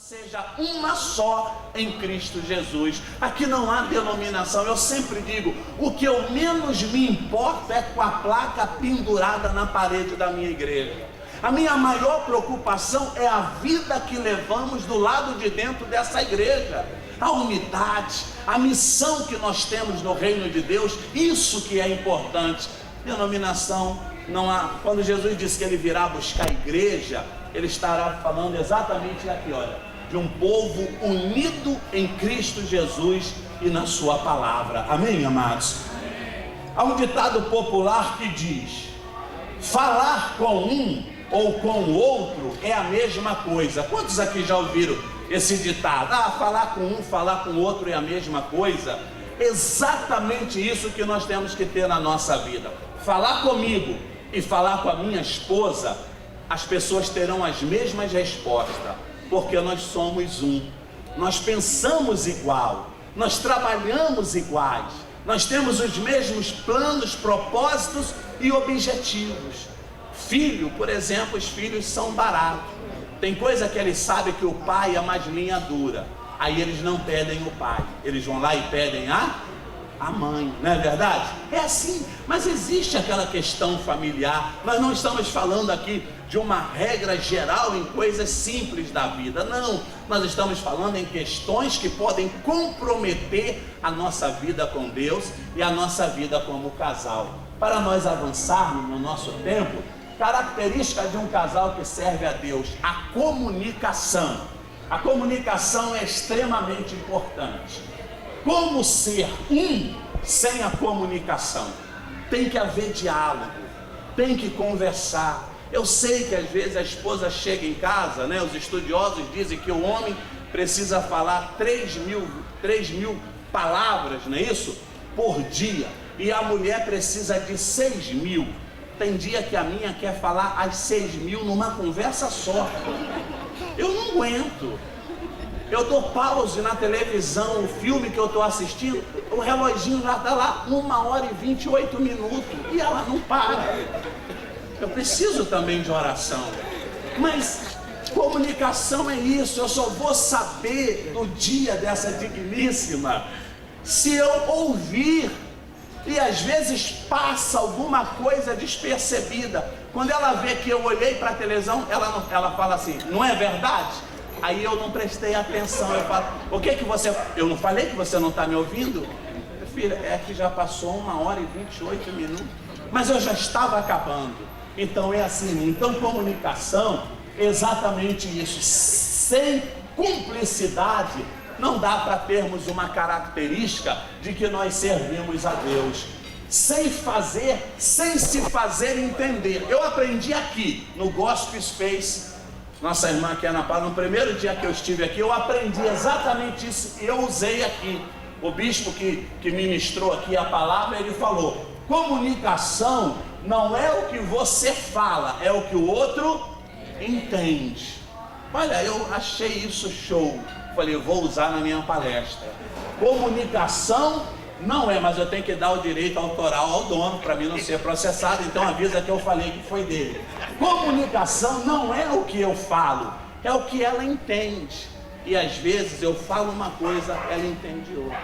seja uma só em Cristo Jesus. Aqui não há denominação. Eu sempre digo, o que eu menos me importo é com a placa pendurada na parede da minha igreja. A minha maior preocupação é a vida que levamos do lado de dentro dessa igreja. A unidade, a missão que nós temos no reino de Deus, isso que é importante. Denominação não há. Quando Jesus disse que ele virá buscar a igreja, ele estará falando exatamente aqui, olha, de um povo unido em Cristo Jesus e na sua palavra. Amém, amados? Há um ditado popular que diz: falar com um ou com o outro é a mesma coisa. Quantos aqui já ouviram esse ditado? Falar com um, falar com o outro é a mesma coisa. Exatamente isso que nós temos que ter na nossa vida. Falar comigo e falar com a minha esposa, as pessoas terão as mesmas respostas, porque nós somos um. Nós pensamos igual, nós trabalhamos iguais, nós temos os mesmos planos, propósitos e objetivos. Filho, por exemplo, os filhos são baratos. Tem coisa que eles sabem que o pai é mais linha dura, aí eles não pedem o pai, eles vão lá e pedem a mãe, não é verdade? É assim, mas existe aquela questão familiar. Nós não estamos falando aqui de uma regra geral em coisas simples da vida, não. Nós estamos falando em questões que podem comprometer a nossa vida com Deus e a nossa vida como casal. Para nós avançarmos no nosso tempo, característica de um casal que serve a Deus: a comunicação. A comunicação é extremamente importante. Como ser um sem a comunicação? Tem que haver diálogo, tem que conversar. Eu sei que às vezes a esposa chega em casa, né? Os estudiosos dizem que o homem precisa falar 3 mil palavras, não é isso? Por dia. E a mulher precisa de 6 mil. Tem dia que a minha quer falar as 6 mil numa conversa só. Eu não aguento. Eu dou pause na televisão, o filme que eu estou assistindo, o reloginho já está lá 1h28 e ela não para. Eu preciso também de oração. Mas comunicação é isso. Eu só vou saber no dia dessa digníssima se eu ouvir. E às vezes passa alguma coisa despercebida. Quando ela vê que eu olhei para a televisão, ela fala assim: não é verdade? Aí eu não prestei atenção. Eu falo: o que que você... Eu não falei que você não está me ouvindo? Filha, é que já passou 1h28, mas eu já estava acabando. Então é assim. Então comunicação é exatamente isso. Sem cumplicidade não dá para termos uma característica de que nós servimos a Deus. Sem se fazer entender. Eu aprendi aqui no Gospel Space, nossa irmã aqui, Ana Paula, no primeiro dia que eu estive aqui, eu aprendi exatamente isso e eu usei aqui. O bispo que ministrou aqui a palavra, ele falou: comunicação não é o que você fala, é o que o outro entende. Olha, eu achei isso show. Falei, eu vou usar na minha palestra. Comunicação não é, mas eu tenho que dar o direito autoral ao dono, para mim não ser processado, então avisa que eu falei que foi dele. Comunicação não é o que eu falo, é o que ela entende. E às vezes eu falo uma coisa, ela entende outra.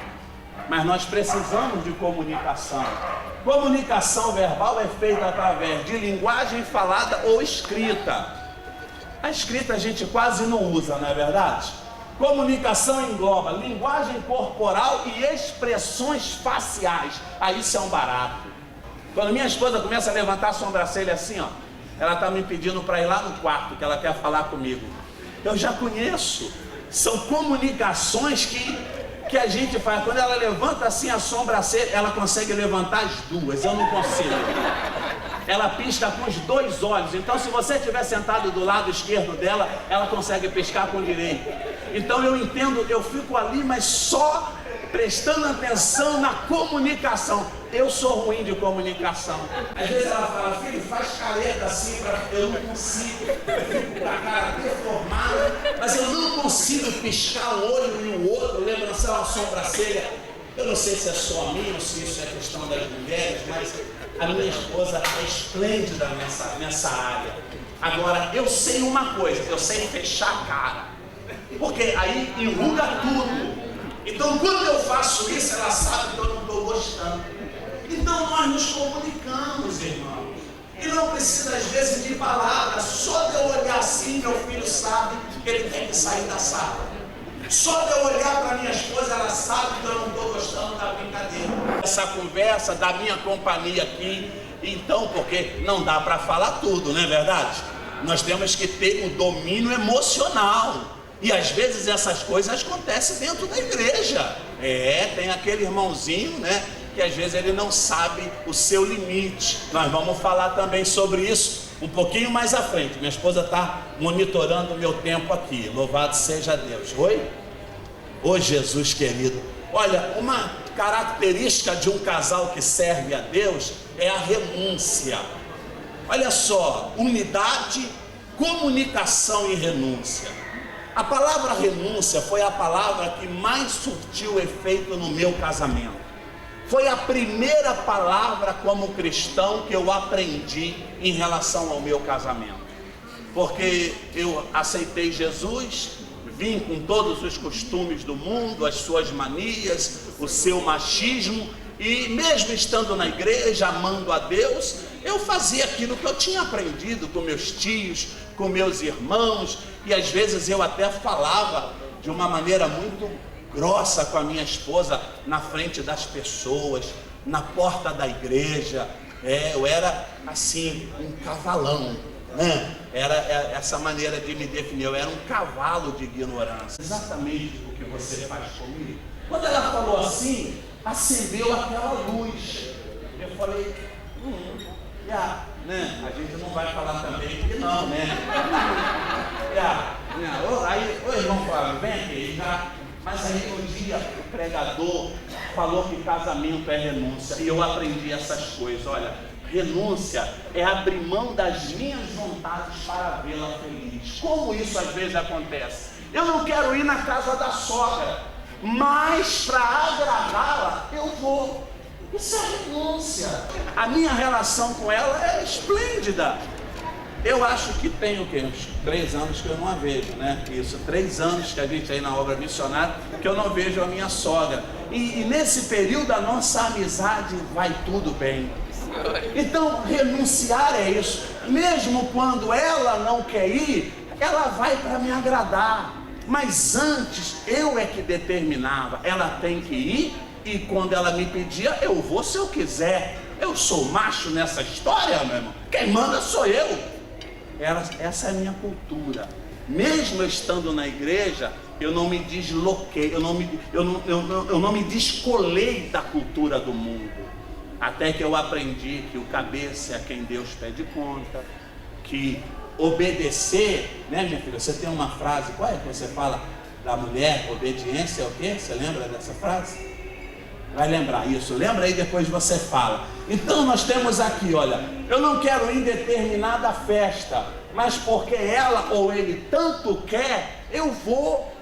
Mas nós precisamos de comunicação. Comunicação verbal é feita através de linguagem falada ou escrita. A escrita a gente quase não usa, não é verdade? Comunicação engloba linguagem corporal e expressões faciais. Aí isso é um barato. Quando minha esposa começa a levantar a sobrancelha assim, ó, ela está me pedindo para ir lá no quarto, que ela quer falar comigo. Eu já conheço. São comunicações que a gente faz. Quando ela levanta assim a sobrancelha, ela consegue levantar as duas. Eu não consigo. Ela pisca com os 2 olhos. Então, se você estiver sentado do lado esquerdo dela, ela consegue piscar com o direito. Então eu entendo, eu fico ali, mas só prestando atenção na comunicação. Eu sou ruim de comunicação. Às vezes ela fala: filho, faz careta assim, eu não consigo. Eu fico com a cara deformada, mas eu não consigo piscar um olho e o outro, levantar uma sobrancelha. Eu não sei se é só a minha ou se isso é questão das mulheres, mas a minha esposa é esplêndida nessa área. Agora, eu sei uma coisa, eu sei fechar a cara. Porque aí enruga tudo. Então quando eu faço isso, ela sabe que eu não estou gostando. Então nós nos comunicamos, irmãos. E não precisa às vezes de palavras. Só de eu olhar assim, meu filho sabe que ele tem que sair da sala. Só de eu olhar para minha esposa, ela sabe que eu não estou gostando da brincadeira. Essa conversa, da minha companhia aqui. Então, porque não dá para falar tudo, não é verdade? Nós temos que ter o domínio emocional. E às vezes essas coisas acontecem dentro da igreja. Tem aquele irmãozinho, né? Que às vezes ele não sabe o seu limite. Nós vamos falar também sobre isso um pouquinho mais à frente. Minha esposa está monitorando o meu tempo aqui. Louvado seja Deus. Oi? Oi, Jesus querido. Olha, uma característica de um casal que serve a Deus é a renúncia. Olha só, unidade, comunicação e renúncia. A palavra renúncia foi a palavra que mais surtiu efeito no meu casamento. Foi a primeira palavra como cristão que eu aprendi em relação ao meu casamento. Porque eu aceitei Jesus, vim com todos os costumes do mundo, as suas manias, o seu machismo, e mesmo estando na igreja, amando a Deus, eu fazia aquilo que eu tinha aprendido com meus tios, com meus irmãos, e às vezes eu até falava de uma maneira muito grossa com a minha esposa na frente das pessoas, na porta da igreja. Eu era assim, um cavalão, né? Era essa maneira de me definir. Eu era um cavalo de ignorância. Exatamente o que você faz comigo. Quando ela falou assim, acendeu aquela luz. Eu falei, né? A gente não vai falar também que não, né? Aí, o irmão Flávio, vem aqui, já. Mas aí um dia o pregador falou que casamento é renúncia. E eu aprendi essas coisas. Olha, renúncia é abrir mão das minhas vontades para vê-la feliz. Como isso às vezes acontece? Eu não quero ir na casa da sogra, mas para agradá-la eu vou. Isso é renúncia. A minha relação com ela é esplêndida. Eu acho que tem o quê? Uns 3 anos que eu não a vejo, né? Isso, 3 anos que a gente aí na obra missionária, que eu não vejo a minha sogra. E nesse período a nossa amizade vai tudo bem. Então renunciar é isso. Mesmo quando ela não quer ir, ela vai para me agradar. Mas antes eu é que determinava, ela tem que ir, e quando ela me pedia, eu vou se eu quiser. Eu sou macho nessa história, meu irmão. Quem manda sou eu. Essa é a minha cultura. Mesmo estando na igreja, eu não me desloquei, eu não me descolei da cultura do mundo. Até que eu aprendi que o cabeça é a quem Deus pede conta, que obedecer, né, minha filha? Você tem uma frase, qual é que você fala da mulher? Obediência é o quê? Você lembra dessa frase? Vai lembrar isso, lembra aí, depois você fala. Então nós temos aqui, olha, eu não quero ir em determinada festa, mas porque ela ou ele tanto quer, eu vou.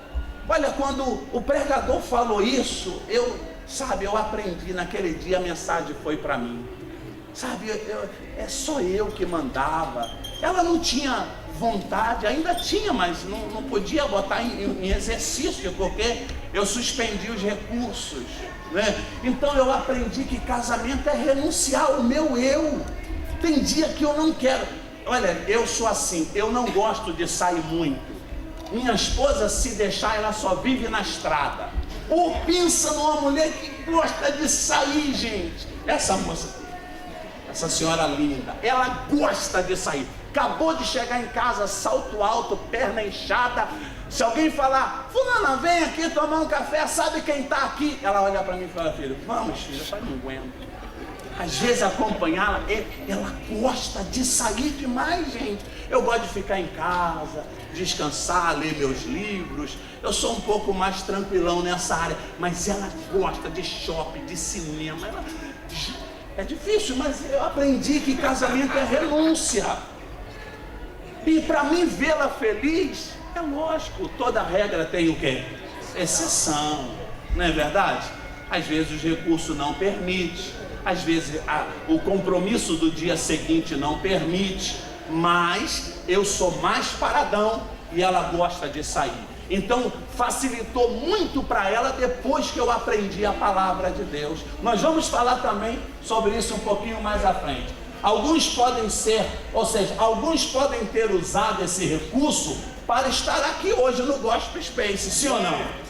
Olha, quando o pregador falou isso, eu aprendi naquele dia, a mensagem foi para mim. Sabe, é só eu que mandava. Ela não tinha vontade, ainda tinha, mas não podia botar em exercício, porque eu suspendi os recursos, né? Então eu aprendi que casamento é renunciar ao meu eu. Tem dia que eu não quero. Olha, eu sou assim, eu não gosto de sair muito. Minha esposa, se deixar, ela só vive na estrada. Ou pensa numa mulher que gosta de sair, gente. Essa moça, essa senhora linda, ela gosta de sair. Acabou de chegar em casa, salto alto, perna inchada. Se alguém falar, fulana, vem aqui tomar um café, sabe quem está aqui? Ela olha para mim e fala, filho, vamos, filha, pai, não aguento. Às vezes acompanhá-la, ela gosta de sair demais, gente. Eu gosto de ficar em casa, descansar, ler meus livros. Eu sou um pouco mais tranquilão nessa área, mas ela gosta de shopping, de cinema. É difícil, mas eu aprendi que casamento é renúncia. E para mim vê-la feliz, é lógico, toda regra tem o quê? Exceção, não é verdade? Às vezes os recursos não permitem, às vezes o compromisso do dia seguinte não permite, mas eu sou mais paradão e ela gosta de sair. Então facilitou muito para ela depois que eu aprendi a palavra de Deus. Nós vamos falar também sobre isso um pouquinho mais à frente. Alguns podem ser, ou seja, alguns podem ter usado esse recurso para estar aqui hoje no Gospel Space, sim ou não?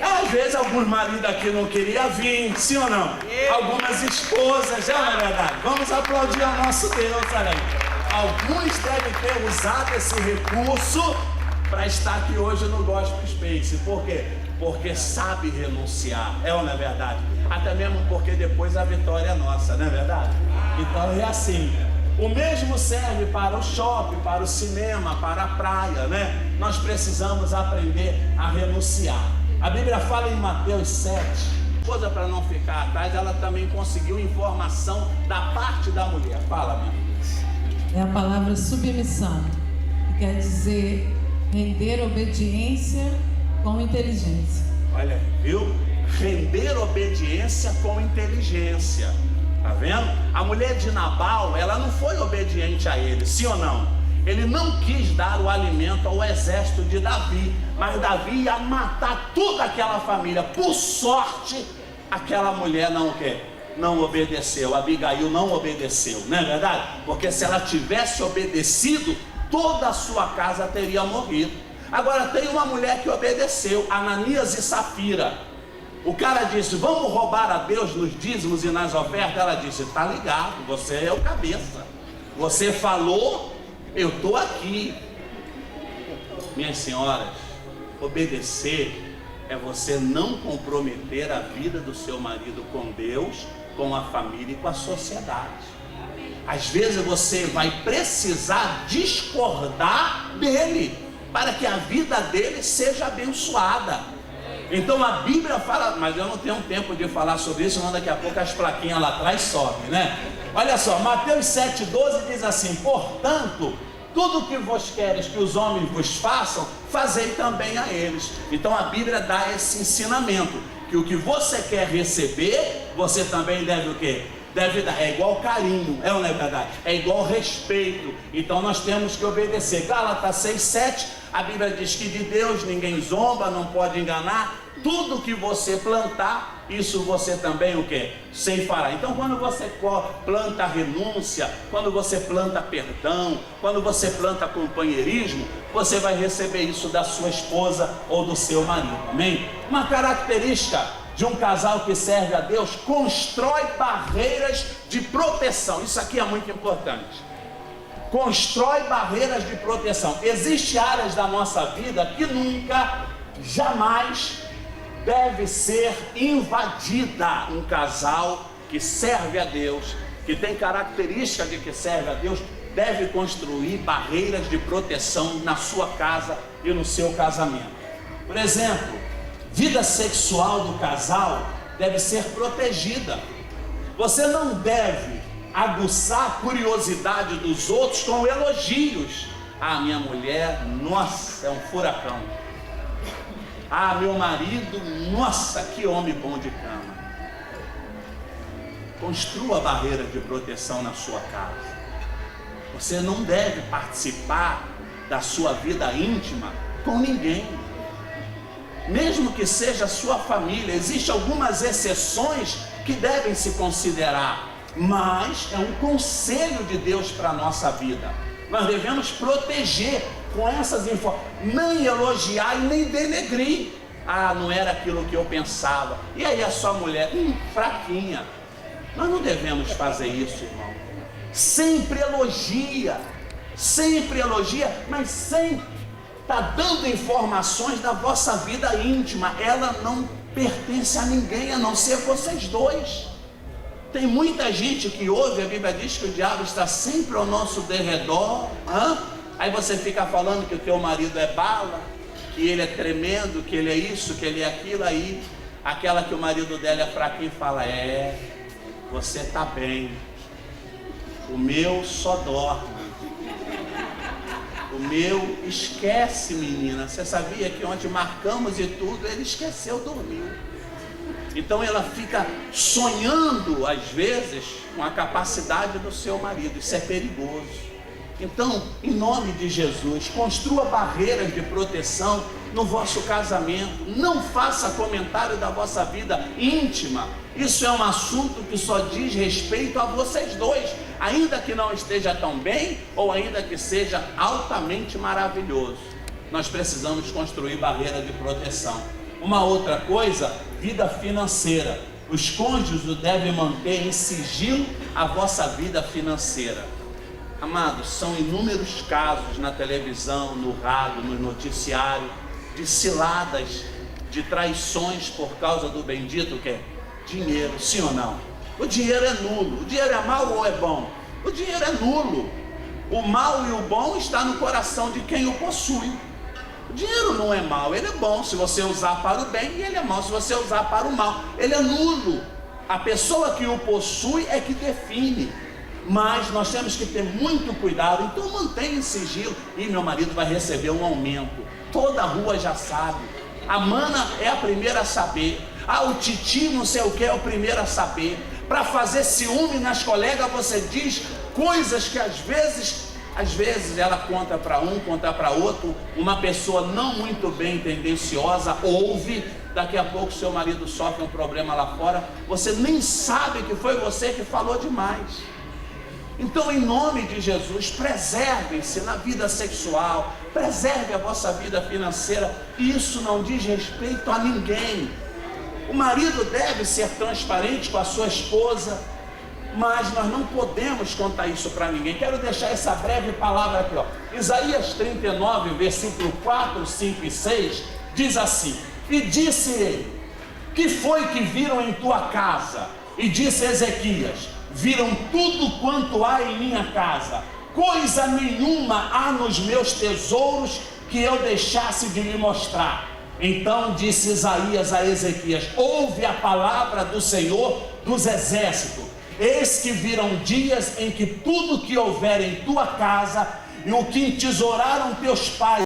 Às vezes alguns maridos aqui não queriam vir, sim ou não? Algumas esposas, já não é verdade? Vamos aplaudir ao nosso Deus, olha aí. Alguns devem ter usado esse recurso para estar aqui hoje no Gospel Space. Por quê? Porque sabe renunciar, é ou não é verdade? Até mesmo porque depois a vitória é nossa, não é verdade? Então é assim. O mesmo serve para o shopping, para o cinema, para a praia, né? Nós precisamos aprender a renunciar. A Bíblia fala em Mateus 7. A esposa, para não ficar atrás, ela também conseguiu informação da parte da mulher. Fala, minha filha. É a palavra submissão, que quer dizer render obediência com inteligência. Olha, viu? Render obediência com inteligência. Tá vendo? A mulher de Nabal, ela não foi obediente a ele, sim ou não? Ele não quis dar o alimento ao exército de Davi, mas Davi ia matar toda aquela família. Por sorte, aquela mulher não obedeceu. Abigail não obedeceu, não é verdade? Porque se ela tivesse obedecido, toda a sua casa teria morrido. Agora tem uma mulher que obedeceu, Ananias e Safira. O cara disse, vamos roubar a Deus nos dízimos e nas ofertas? Ela disse, tá ligado, você é o cabeça. Você falou, eu estou aqui. Minhas senhoras, obedecer é você não comprometer a vida do seu marido com Deus, com a família e com a sociedade. Às vezes você vai precisar discordar dele, para que a vida dele seja abençoada. Então a Bíblia fala, mas eu não tenho tempo de falar sobre isso, senão daqui a pouco as plaquinhas lá atrás sobem, né? Olha só, Mateus 7,12 diz assim, portanto, tudo que vos queres que os homens vos façam, fazei também a eles. Então a Bíblia dá esse ensinamento, que o que você quer receber, você também deve o quê? Deve dar, é igual carinho, é ou não é verdade? É igual respeito. Então nós temos que obedecer. Gálatas 6,7, a Bíblia diz que de Deus ninguém zomba, não pode enganar. Tudo que você plantar, isso você também o quê? Ceifará. Então quando você planta renúncia, quando você planta perdão, quando você planta companheirismo, você vai receber isso da sua esposa ou do seu marido, amém? Uma característica de um casal que serve a Deus, constrói barreiras de proteção. Isso aqui é muito importante. Constrói barreiras de proteção. Existem áreas da nossa vida que nunca, jamais deve ser invadida. Um casal que serve a Deus, que tem característica de que serve a Deus, deve construir barreiras de proteção na sua casa e no seu casamento. Por exemplo, vida sexual do casal deve ser protegida. Você não deve aguçar a curiosidade dos outros com elogios. Ah, minha mulher, nossa, é um furacão. Ah, meu marido, nossa, que homem bom de cama. Construa barreiras de proteção na sua casa. Você não deve participar da sua vida íntima com ninguém, mesmo que seja a sua família. Existem algumas exceções que devem se considerar, mas é um conselho de Deus para a nossa vida. Nós devemos proteger com essas informações, nem elogiar e nem denegrir. Ah, não era aquilo que eu pensava. E aí a sua mulher, fraquinha. Nós não devemos fazer isso, irmão. Sempre elogia, mas sempre está dando informações da vossa vida íntima. Ela não pertence a ninguém a não ser vocês dois. Tem muita gente que ouve, a Bíblia diz que o diabo está sempre ao nosso derredor. Aí você fica falando que o teu marido é bala, que ele é tremendo, que ele é isso, que ele é aquilo. Aí aquela que o marido dela é fraquinho fala, você está bem, o meu só dorme. O meu esquece, menina. Você sabia que ontem marcamos e tudo, ele esqueceu, dormiu. Então ela fica sonhando, às vezes, com a capacidade do seu marido. Isso é perigoso. Então, em nome de Jesus, construa barreiras de proteção no vosso casamento. Não faça comentário da vossa vida íntima. Isso é um assunto que só diz respeito a vocês dois, ainda que não esteja tão bem ou ainda que seja altamente maravilhoso. Nós precisamos construir barreira de proteção. Uma outra coisa, vida financeira. Os cônjuges devem manter em sigilo a vossa vida financeira. Amados, são inúmeros casos na televisão, no rádio, no noticiário, de ciladas, de traições por causa do bendito que é dinheiro, sim ou não? O dinheiro é nulo. O dinheiro é mau ou é bom? O dinheiro é nulo. O mal e o bom está no coração de quem o possui. O dinheiro não é mau, ele é bom se você usar para o bem, e ele é mau se você usar para o mal. Ele é nulo. A pessoa que o possui é que define. Mas nós temos que ter muito cuidado. Então mantenha em sigilo. E meu marido vai receber um aumento. Toda a rua já sabe. A mana é a primeira a saber. O titi não sei o que é o primeiro a saber. Para fazer ciúme nas colegas, você diz coisas que às vezes ela conta para um, conta para outro. Uma pessoa não muito bem tendenciosa ouve. Daqui a pouco seu marido sofre um problema lá fora. Você nem sabe que foi você que falou demais. Então, em nome de Jesus, preservem-se na vida sexual, preserve a vossa vida financeira. Isso não diz respeito a ninguém. O marido deve ser transparente com a sua esposa, mas nós não podemos contar isso para ninguém. Quero deixar essa breve palavra aqui, Isaías 39, versículo 4, 5 e 6, diz assim: E disse ele, que foi que viram em tua casa? E disse Ezequias: viram tudo quanto há em minha casa, coisa nenhuma há nos meus tesouros que eu deixasse de lhe mostrar. Então disse Isaías a Ezequias: ouve a palavra do Senhor dos exércitos. Eis que virão dias em que tudo que houver em tua casa e o que entesouraram teus pais